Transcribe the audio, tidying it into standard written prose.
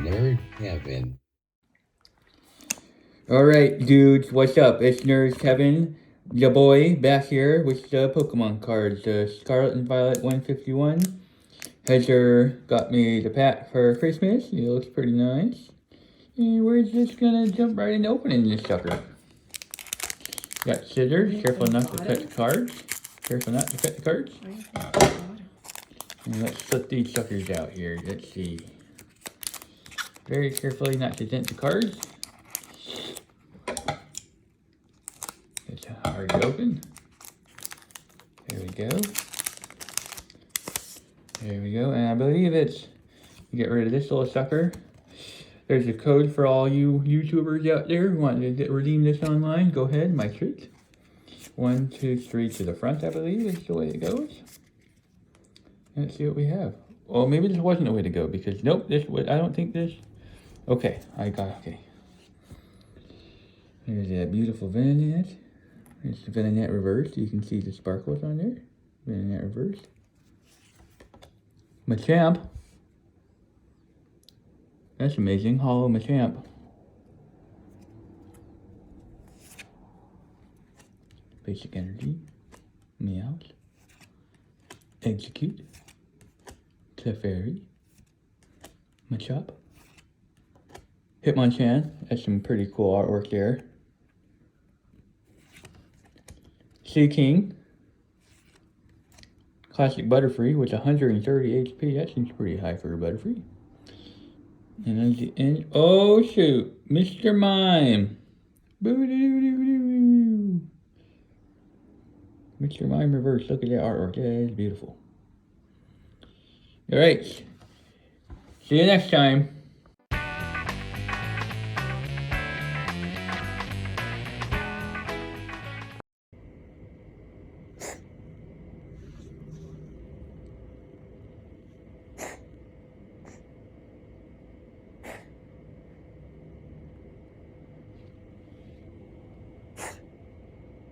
Nerd Kevin. Alright, dudes, what's up? It's Nerd Kevin, the boy, back here with the Pokemon cards. The Scarlet and Violet 151. Heather got me the pack for Christmas. It looks pretty nice. And we're just gonna jump right into opening this sucker. Got scissors, careful not to cut the cards. Careful not to cut the cards. And let's flip these suckers out here. Let's see. Very carefully not to dent the cards. It's hard to open. There we go. There we go. And I believe it's, get rid of this little sucker. There's a code for all you YouTubers out there who want to redeem this online. Go ahead, my treat. 1, 2, 3 to the front, I believe is the way it goes. Let's see what we have. Oh, maybe this wasn't the way to go because nope, this was, I don't think this. Okay, okay. Here's that beautiful Venonat. It's the Venonat reversed. You can see the sparkles on there. Venonat reversed. Machamp. That's amazing. Hollow Machamp. Basic Energy. Meowth. Execute. Clefairy. Machop. Hitmonchan. That's some pretty cool artwork there. Seaking. Classic Butterfree with 130 HP. That seems pretty high for a Butterfree. And as the end, oh shoot, Mr. Mime. Boo-doo-doo-doo-doo. Mr. Mime reverse. Look at that artwork. That is beautiful. Alright. See you next time.